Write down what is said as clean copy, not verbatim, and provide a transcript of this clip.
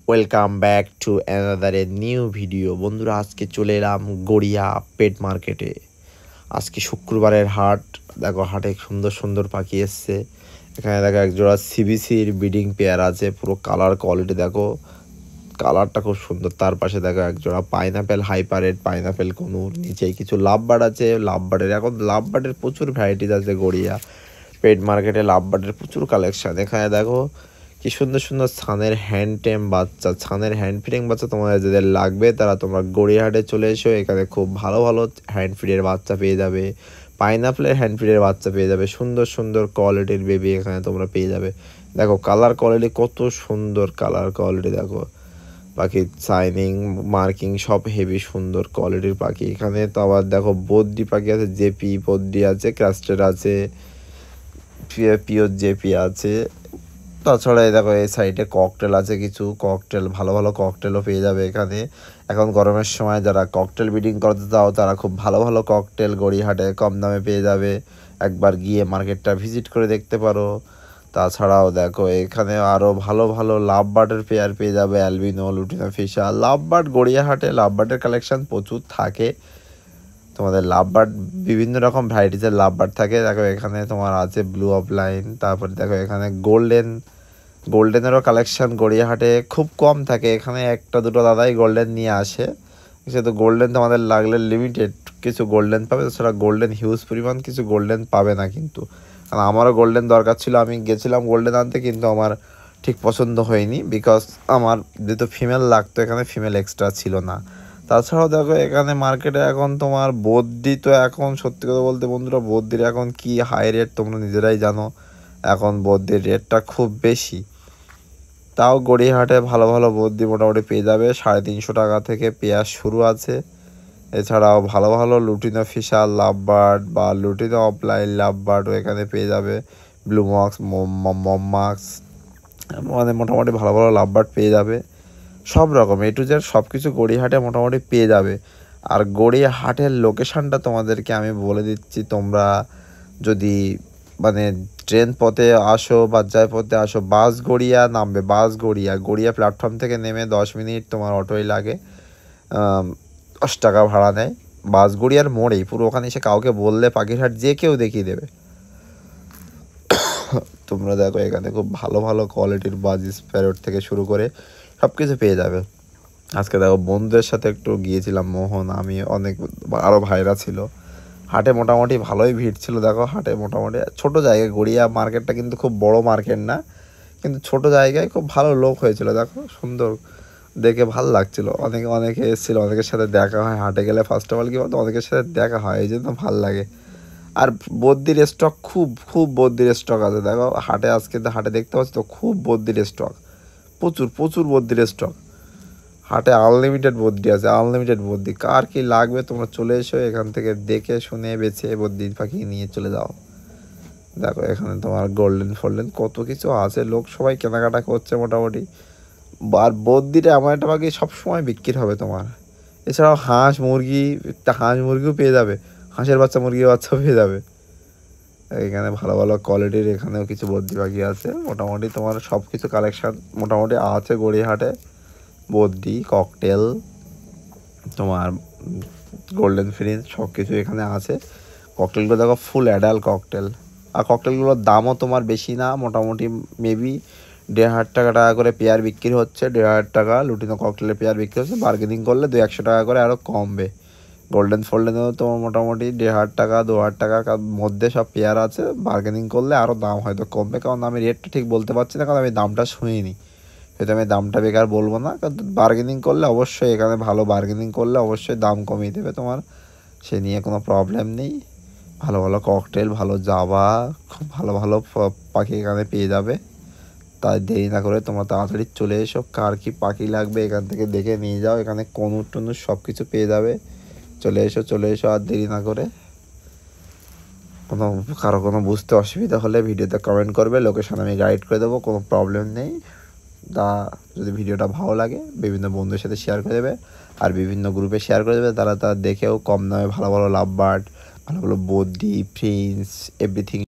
Welcome back to another a new video. বন্ধুরা, আজকে চলে এলাম গড়িয়া পেট মার্কেটে। আজকে শুক্রবারের হাট। দেখো, হাটে সুন্দর সুন্দর পাখি এসছে। এখানে দেখো একজোড়া সিবিসির ব্রিডিং পেয়ার আছে, পুরো কালার কোয়ালিটি দেখো, কালারটা খুব সুন্দর। তার পাশে দেখো একজোড়া পাইনাপেল হাইপারেট, পাইনাপেল কনুর, নিচেই কিছু লাভবার্ড আছে। লাভবার্ডের এখন লাভবার্ডের প্রচুর ভ্যারাইটিস আছে গড়িয়া পেট মার্কেটে। লাভবার্ডের প্রচুর কালেকশন। এখানে দেখো কি সুন্দর সুন্দর ছানের হ্যান্ড বাচ্চা, ছানের হ্যান্ড ফিডিং বাচ্চা। তোমাদের যাদের লাগবে তারা তোমরা গড়িয়াহাটে চলে এসো। এখানে খুব ভালো ভালো হ্যান্ড ফিডের বাচ্চা পেয়ে যাবে, পাইনাপেলের হ্যান্ড ফিডের বাচ্চা পেয়ে যাবে, সুন্দর সুন্দর কোয়ালিটির বেবি এখানে তোমরা পেয়ে যাবে। দেখো কালার কোয়ালিটি কত সুন্দর, কালার কোয়ালিটি দেখো, পাখির শাইনিং মার্কিং সব হেভি সুন্দর কোয়ালিটির পাখি। এখানে তো আবার দেখো বদ্রি পাখি আছে, জেপি বদ্রি আছে, ক্রাস্টেড আছে, পিওর জেপি আছে। তাছাড়া দেখো এই সাইডে ককটেল আছে, কিছু ককটেল, ভালো ভালো ককটেলও পেয়ে যাবে এখানে। এখন গরমের সময় যারা ককটেল ব্রিডিং করতে চাও তারা খুব ভালো ভালো ককটেল গড়িয়াহাটে কম দামে পেয়ে যাবে। একবার গিয়ে মার্কেটটা ভিজিট করে দেখতে পারো। তাছাড়াও দেখো এখানে আরও ভালো ভালো লাভবার্ডের পেয়ার পেয়ে যাবে, অ্যালবিনো, লুটিনো ফিশার। লাভবার্ড গড়িয়াহাটে লাভবার্ডের কালেকশন প্রচুর থাকে। তোমাদের লাভবার্ড বিভিন্ন রকম ভ্যারাইটিসের লাভবার্ড থাকে। দেখো এখানে তোমার আছে ব্লু অফলাইন, তারপরে দেখো এখানে গোল্ডেনেরও কালেকশন গড়িয়াহাটে খুব কম থাকে। এখানে একটা দুটো দাদাই গোল্ডেন নিয়ে আসে, সেহেতু গোল্ডেন তোমাদের লাগলে লিমিটেড কিছু গোল্ডেন পাবে, তাছাড়া গোল্ডেন হিউজ পরিমাণ কিছু গোল্ডেন পাবে না কিন্তু। কারণ আমারও গোল্ডেন দরকার ছিল, আমি গেছিলাম গোল্ডেন আনতে, কিন্তু আমার ঠিক পছন্দ হয়নি, বিকজ আমার যেহেতু ফিমেল লাগতো, এখানে ফিমেল এক্সট্রা ছিল না। তাছাড়াও দেখো এখানে মার্কেটে এখন তোমার বদ্রি, তো এখন সত্যি কথা বলতে বন্ধুরা, বদ্রির এখন কি হাই রেট তোমরা নিজেরাই জানো। এখন বদ্রির রেটটা খুব বেশি। তাও গড়িয়াহাটে ভালো ভালো বদ্রি মোটামুটি পেয়ে যাবে, 350 টাকা থেকে পেঁয়াজ শুরু আছে। এছাড়াও ভালো ভালো লুটিনো ফিশার লাভবার্ড বা লুটিনো অফলাইন লাভবার্ডও এখানে পেয়ে যাবে, ব্লু মক্স, মমমাক্স, মানে মোটামুটি ভালো ভালো লাভবার্ড পেয়ে যাবে। সব রকম এ টু জেড সব কিছু গড়িয়াহাটে মোটামুটি পেয়ে যাবে। আর গড়িয়াহাটের লোকেশানটা তোমাদেরকে আমি বলে দিচ্ছি, তোমরা যদি মানে ট্রেন পথে আসো বা যায় পথে আসো, বাস গড়িয়া নামবে, বাস গড়িয়া প্ল্যাটফর্ম থেকে নেমে 10 মিনিট তোমার অটোই লাগে, 10 টাকা ভাড়া নেয়। বাস গড়িয়ার মোড়েই পুরো, ওখানে এসে কাউকে বললে পাখিরহাট যে কেউ দেখিয়ে দেবে। তোমরা দেখো এখানে খুব ভালো ভালো কোয়ালিটির বাজ স্প্যারোট থেকে শুরু করে সব কিছু পেয়ে যাবে। আজকে দেখো বন্ধুদের সাথে একটু গিয়েছিলাম, মোহন, আমি, অনেক আরও ভাইরা ছিল। হাটে মোটামুটি ভালোই ভিড় ছিল। দেখো হাটে মোটামুটি ছোট জায়গায়, গড়িয়া মার্কেটটা কিন্তু খুব বড় মার্কেট না, কিন্তু ছোট জায়গায় খুব ভালো লোক হয়েছিল। দেখো সুন্দর দেখে ভালো লাগছিল। অনেকে এসেছিলো, অনেকের সাথে দেখা হয় হাটে গেলে। ফার্স্ট অফ অল কী বলতো, অনেকের সাথে দেখা হয়, এই জন্য ভালো লাগে। আর বদ্রির স্টক খুব খুব বদ্রির স্টক আছে। দেখো হাটে আজকে হাটে দেখতে পাচ্ছি তো খুব বদ্রির স্টক, প্রচুর প্রচুর বদ্রির স্টক। হাটে আনলিমিটেড বদ্রি আছে, আনলিমিটেড বদ্রি। কার কি লাগবে তোমরা চলে এসো, এখান থেকে দেখে শুনে বেছে বদ্রি পাখি নিয়ে চলে যাও। দেখো এখানে তোমার গোল্ডেন কত কিছু আছে, লোক সবাই কেনাকাটা করছে মোটামুটি। আর বদ্রিটা এমন একটা পাখি সবসময় বিক্রি হবে তোমার। এছাড়াও হাঁস মুরগিও পেয়ে যাবে, হাঁসের বাচ্চা, মুরগির বাচ্চাও পেয়ে যাবে। এখানে ভালো ভালো কোয়ালিটির এখানেও কিছু বদ্রি পাখি আছে। মোটামুটি তোমার সব কিছু কালেকশান মোটামুটি আছে গড়িয়াহাটে। বদ্রি, ককটেল, তোমার গোল্ডেন ফিনিশ সব কিছু এখানে আছে। ককটেলগুলো দেখো ফুল অ্যাডাল্ট ককটেল। আর ককটেলগুলোর দামও তোমার বেশি না, মোটামুটি মেবি 1,500 টাকা করে পেয়ার বিক্রি হচ্ছে। 1,500 টাকা লুটিনো ককটেলের পেয়ার বিক্রি হচ্ছে। বার্গেনিং করলে 200-100 টাকা করে আরও কমবে। গোল্ডেনেও তোমার মোটামুটি 1,500 টাকা 2,000 টাকার মধ্যে সব পেয়ার আছে। বার্গেনিং করলে আরও দাম হয়তো কমবে, কারণ আমি রেটটা ঠিক বলতে পারছি না, কারণ আমি দামটা শুনিনি। হয়তো আমি দামটা বেকার বলবো না, কারণ বার্গেনিং করলে অবশ্যই, এখানে ভালো বার্গেনিং করলে অবশ্যই দাম কমিয়ে দেবে তোমার, সে নিয়ে কোনো প্রবলেম নেই। ভালো ভালো ককটেল, ভালো জাভা, খুব ভালো ভালো পাখি এখানে পেয়ে যাবে। তাই দেরি না করে তোমরা তাড়াতাড়ি চলে এসো। কার কি পাখি লাগবে এখান থেকে দেখে নিয়ে যাও। এখানে কনুর টনুর সব কিছু পেয়ে যাবে। চলে এসো আর দেরি না করে। কারো কোনো বুঝতে অসুবিধা হলে ভিডিওতে কমেন্ট করবে, লোকেশন আমি গাইড করে দেবো, কোনো প্রবলেম নেই। যদি ভিডিওটা ভালো লাগে বিভিন্ন বন্ধুদের সাথে শেয়ার করে দেবে, আর বিভিন্ন গ্রুপে শেয়ার করে দেবে, তারা দেখেও কম দামে ভালো ভালো লাভবার্ড, ভালো ভালো বদ্রি, প্রিন্স, এভরিথিং